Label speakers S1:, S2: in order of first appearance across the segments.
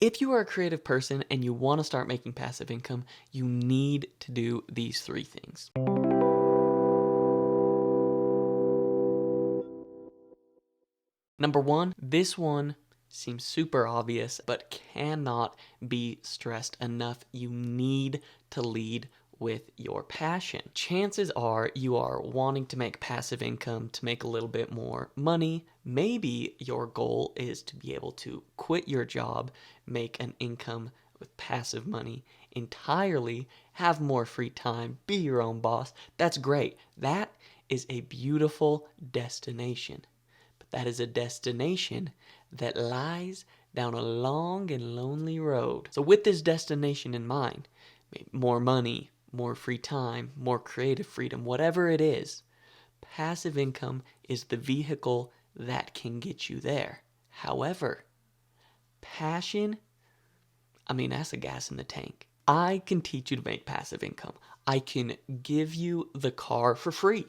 S1: If you are a creative person and you want to start making passive income, you need to do these 3 things. Number 1, this one seems super obvious, but cannot be stressed enough. You need to lead with your passion. Chances are you are wanting to make passive income to make a little bit more money. Maybe your goal is to be able to quit your job, make an income with passive money entirely, have more free time, be your own boss. That's great. That is a beautiful destination. But that is a destination that lies down a long and lonely road. So with this destination in mind, more money, more free time, more creative freedom, whatever it is, passive income is the vehicle that can get you there. However, passion, that's a gas in the tank. I can teach you to make passive income. I can give you the car for free.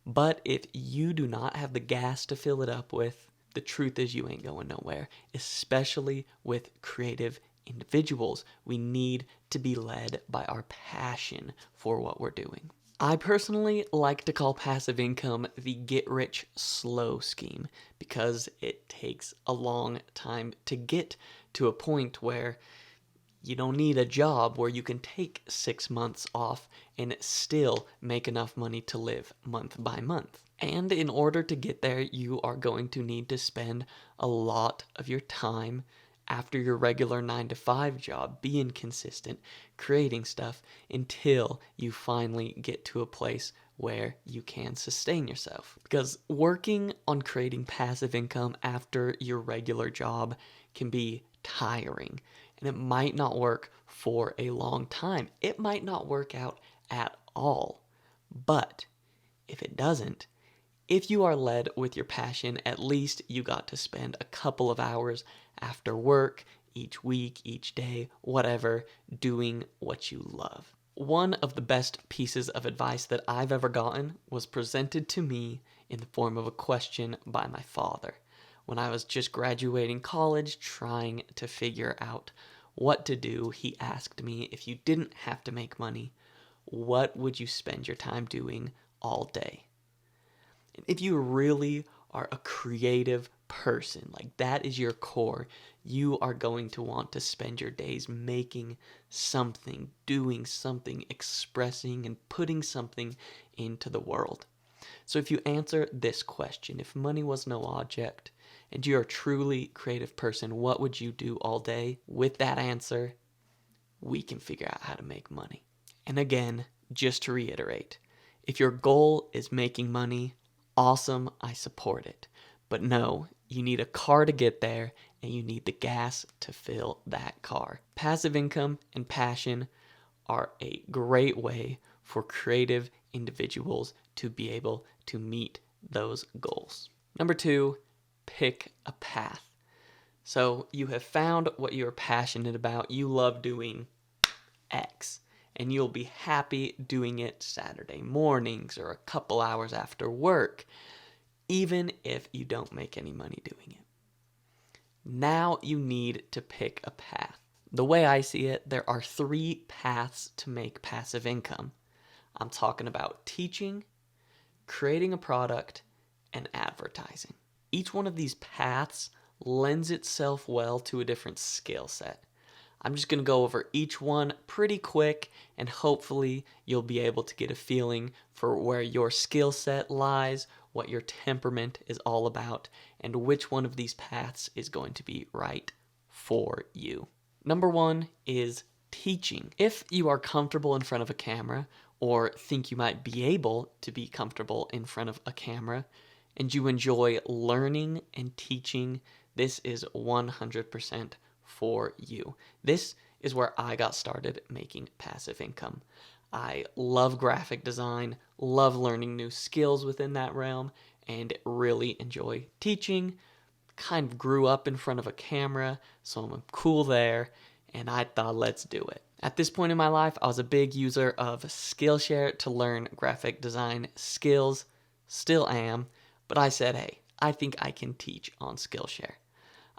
S1: But if you do not have the gas to fill it up with, the truth is you ain't going nowhere, especially with creative individuals. We need to be led by our passion for what we're doing. I personally like to call passive income the get-rich slow scheme because it takes a long time to get to a point where you don't need a job where you can take 6 months off and still make enough money to live month by month. And in order to get there, you are going to need to spend a lot of your time after your regular 9-to-5 job being consistent, creating stuff until you finally get to a place where you can sustain yourself. Because working on creating passive income after your regular job can be tiring, and it might not work for a long time. It might not work out at all. But if it doesn't, if you are led with your passion, at least you got to spend a couple of hours after work, each week, each day, whatever, doing what you love. One of the best pieces of advice that I've ever gotten was presented to me in the form of a question by my father. When I was just graduating college, trying to figure out what to do, he asked me, if you didn't have to make money, what would you spend your time doing all day? If you really are a creative person, like that is your core, you are going to want to spend your days making something, doing something, expressing, and putting something into the world. So if you answer this question, if money was no object, and you're a truly creative person, what would you do all day? With that answer, we can figure out how to make money. And again, just to reiterate, if your goal is making money, awesome, I support it. But no, you need a car to get there, and you need the gas to fill that car. Passive income and passion are a great way for creative individuals to be able to meet those goals. Number 2, pick a path. So you have found what you're passionate about. You love doing X, and you'll be happy doing it Saturday mornings or a couple hours after work, even if you don't make any money doing it. Now you need to pick a path. The way I see it, there are 3 paths to make passive income. I'm talking about teaching, creating a product, and advertising. Each one of these paths lends itself well to a different skill set. I'm just going to go over each one pretty quick, and hopefully you'll be able to get a feeling for where your skill set lies, what your temperament is all about, and which one of these paths is going to be right for you. Number 1 is teaching. If you are comfortable in front of a camera, or think you might be able to be comfortable in front of a camera, and you enjoy learning and teaching, this is 100% for you. This is where I got started making passive income. I love graphic design, love learning new skills within that realm, and really enjoy teaching. Kind of grew up in front of a camera, so I'm cool there, and I thought, let's do it. At this point in my life, I was a big user of Skillshare to learn graphic design skills. Still am, but I said, hey, I think I can teach on Skillshare.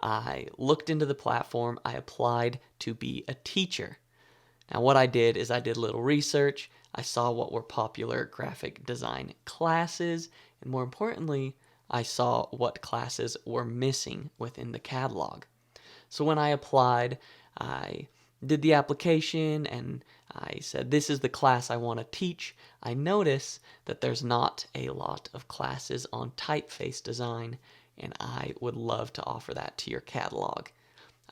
S1: I looked into the platform, I applied to be a teacher. Now what I did is I did a little research, I saw what were popular graphic design classes, and more importantly, I saw what classes were missing within the catalog. So when I applied, I did the application and I said, this is the class I want to teach. I notice that there's not a lot of classes on typeface design, and I would love to offer that to your catalog.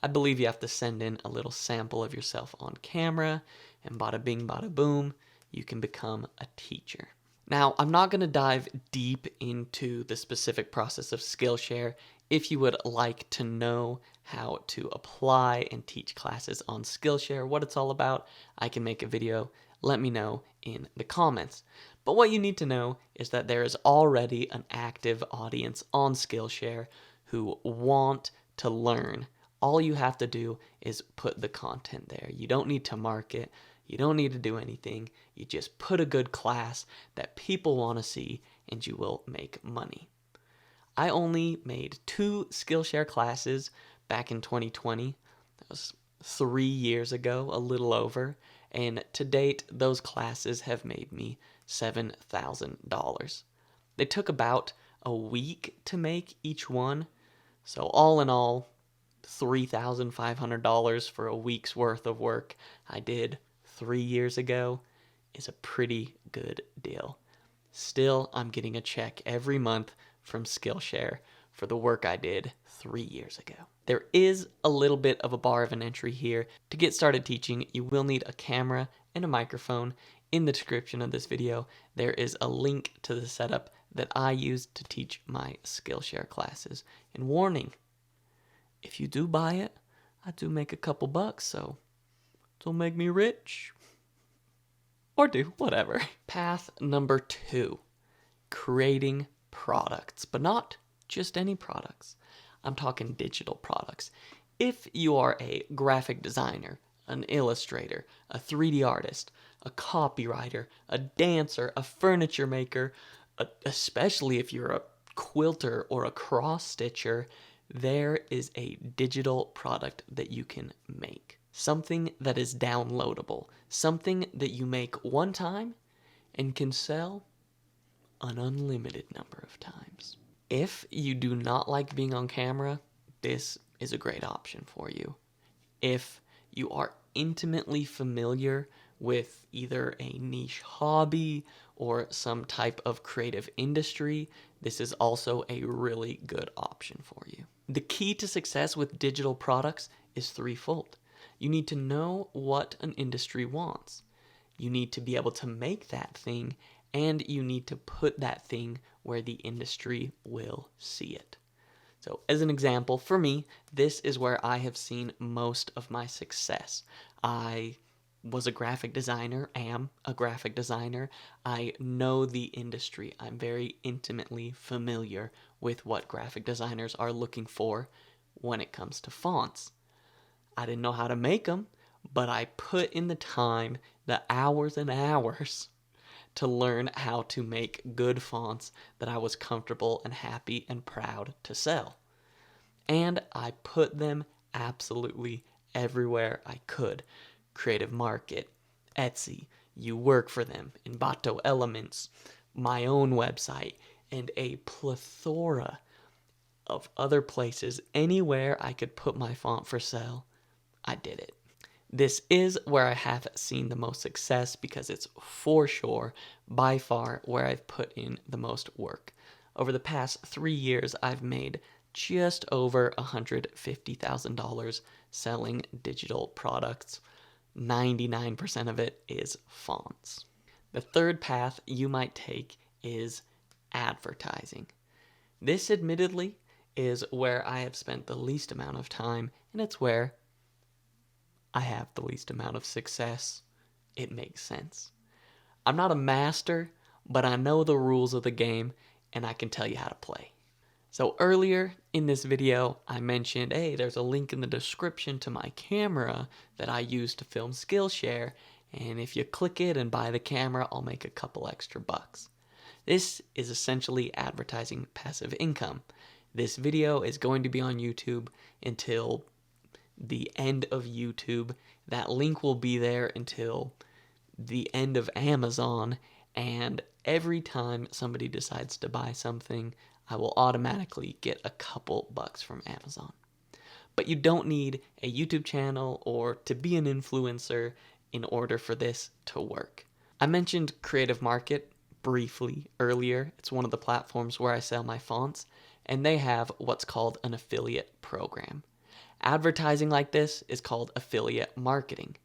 S1: I believe you have to send in a little sample of yourself on camera, and bada bing, bada boom, you can become a teacher. Now, I'm not going to dive deep into the specific process of Skillshare. If you would like to know how to apply and teach classes on Skillshare, what it's all about, I can make a video. Let me know in the comments. But what you need to know is that there is already an active audience on Skillshare who want to learn. All you have to do is put the content there. You don't need to market. You don't need to do anything. You just put a good class that people want to see and you will make money. I only made 2 Skillshare classes back in 2020. That was 3 years ago, a little over. And to date, those classes have made me $7,000. They took about a week to make each one. So all in all, $3,500 for a week's worth of work I did 3 years ago is a pretty good deal. Still, I'm getting a check every month from Skillshare for the work I did 3 years ago. There is a little bit of a bar of an entry here. To get started teaching, you will need a camera and a microphone. In the description of this video, there is a link to the setup that I use to teach my Skillshare classes. And warning, if you do buy it, I do make a couple bucks, so don't make me rich. Or do, whatever. Path number 2, creating products, but not just any products. I'm talking digital products. If you are a graphic designer, an illustrator, a 3D artist, a copywriter, a dancer, a furniture maker, especially if you're a quilter or a cross stitcher, there is a digital product that you can make. Something that is downloadable. Something that you make one time and can sell an unlimited number of times. If you do not like being on camera, this is a great option for you. If you are intimately familiar with either a niche hobby or some type of creative industry, this is also a really good option for you. The key to success with digital products is threefold. You need to know what an industry wants. You need to be able to make that thing, and you need to put that thing where the industry will see it. So as an example, for me, this is where I have seen most of my success. I was a graphic designer, am a graphic designer. I know the industry. I'm very intimately familiar with what graphic designers are looking for when it comes to fonts. I didn't know how to make them, but I put in the time, the hours and hours to learn how to make good fonts that I was comfortable and happy and proud to sell. And I put them absolutely everywhere I could. Creative Market, Etsy, You Work For Them, Envato Elements, my own website, and a plethora of other places. Anywhere I could put my font for sale, I did it. This is where I have seen the most success because it's for sure, by far, where I've put in the most work. Over the past 3 years, I've made just over $150,000 selling digital products. 99% of it is fonts. The third path you might take is advertising. This admittedly is where I have spent the least amount of time, and it's where I have the least amount of success. It makes sense. I'm not a master, but I know the rules of the game, and I can tell you how to play. So earlier in this video, I mentioned, hey, there's a link in the description to my camera that I use to film Skillshare, and if you click it and buy the camera, I'll make a couple extra bucks. This is essentially advertising passive income. This video is going to be on YouTube until the end of YouTube. That link will be there until the end of Amazon, and every time somebody decides to buy something, I will automatically get a couple bucks from Amazon. But you don't need a YouTube channel or to be an influencer in order for this to work. I mentioned Creative Market briefly earlier. It's one of the platforms where I sell my fonts, and they have what's called an affiliate program. Advertising like this is called affiliate marketing,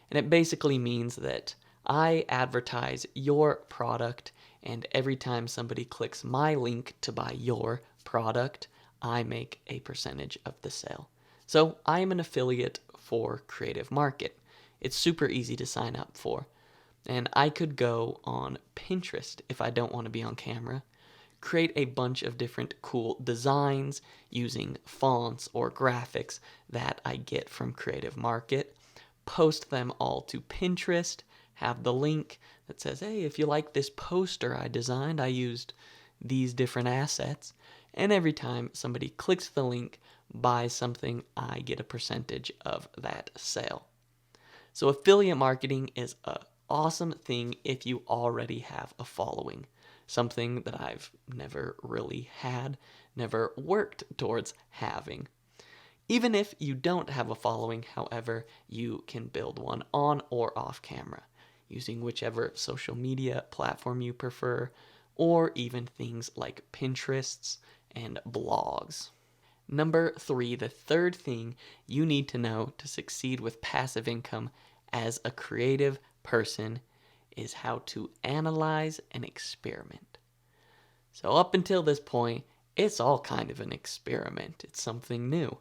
S1: and it basically means that I advertise your product, and every time somebody clicks my link to buy your product, I make a percentage of the sale. So I am an affiliate for Creative Market. It's super easy to sign up for. And I could go on Pinterest if I don't want to be on camera, create a bunch of different cool designs using fonts or graphics that I get from Creative Market, post them all to Pinterest, have the link that says, hey, if you like this poster I designed, I used these different assets. And every time somebody clicks the link, buys something, I get a percentage of that sale. So affiliate marketing is an awesome thing if you already have a following. Something that I've never really had, never worked towards having. Even if you don't have a following, however, you can build one on or off camera, using whichever social media platform you prefer, or even things like Pinterests and blogs. Number 3, the third thing you need to know to succeed with passive income as a creative person is how to analyze and experiment. So up until this point, it's all kind of an experiment. It's something new.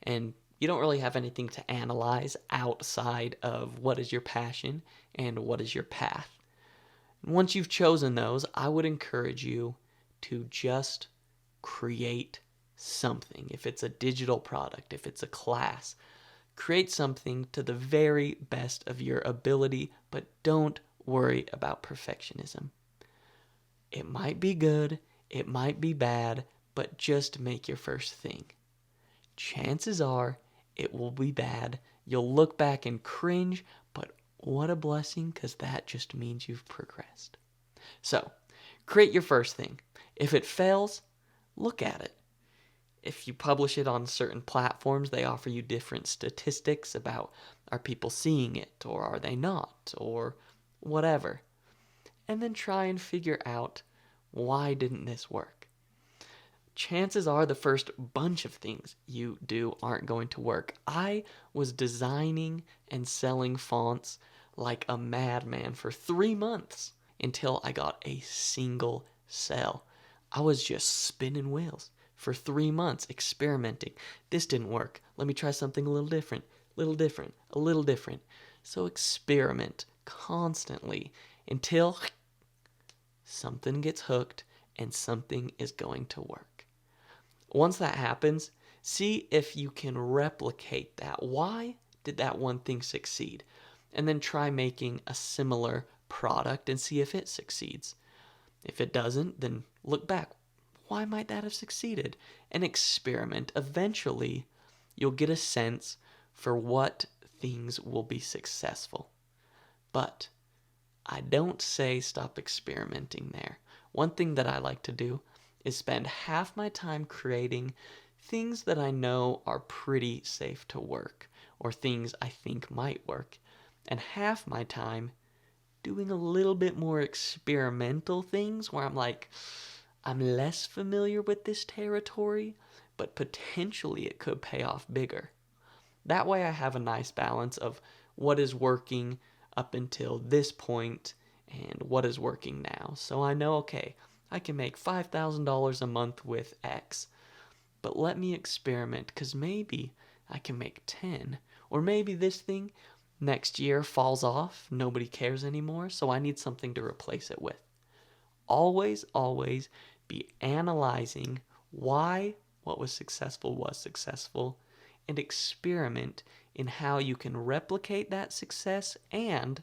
S1: And you don't really have anything to analyze outside of what is your passion and what is your path. And once you've chosen those, I would encourage you to just create something. If it's a digital product, if it's a class, create something to the very best of your ability, but don't worry about perfectionism. It might be good, it might be bad, but just make your first thing. Chances are it will be bad. You'll look back and cringe, but what a blessing, because that just means you've progressed. So, create your first thing. If it fails, look at it. If you publish it on certain platforms, they offer you different statistics about are people seeing it or are they not or whatever. And then try and figure out why didn't this work. Chances are the first bunch of things you do aren't going to work. I was designing and selling fonts like a madman for 3 months until I got a single sale. I was just spinning wheels for 3 months experimenting. This didn't work. Let me try something a little different, a little different. So experiment constantly until something gets hooked and something is going to work. Once that happens, see if you can replicate that. Why did that one thing succeed? And then try making a similar product and see if it succeeds. If it doesn't, then look back. Why might that have succeeded? And experiment. Eventually, you'll get a sense for what things will be successful. But I don't say stop experimenting there. One thing that I like to do is spend half my time creating things that I know are pretty safe to work, or things I think might work, and half my time doing a little bit more experimental things where I'm like, I'm less familiar with this territory, but potentially it could pay off bigger. That way I have a nice balance of what is working up until this point and what is working now. So I know, okay, I can make $5,000 a month with X, but let me experiment because maybe I can make 10, or maybe this thing next year falls off, nobody cares anymore, so I need something to replace it with. Always, always be analyzing why what was successful, and experiment in how you can replicate that success and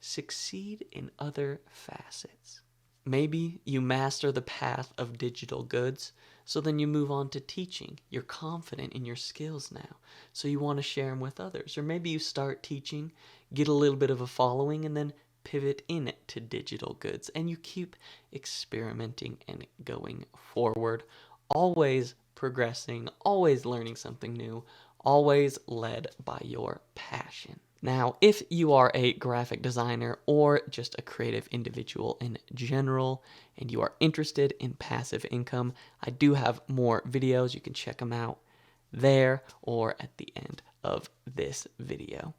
S1: succeed in other facets. Maybe you master the path of digital goods, So then you move on to teaching. You're confident in your skills now, so you want to share them with others. Or maybe you start teaching, get a little bit of a following, and then pivot into digital goods. And you keep experimenting and going forward, always progressing, always learning something new, always led by your passion. Now, if you are a graphic designer or just a creative individual in general, and you are interested in passive income, I do have more videos. You can check them out there or at the end of this video.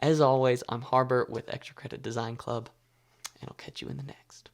S1: As always, I'm Harbor with Extra Credit Design Club, and I'll catch you in the next.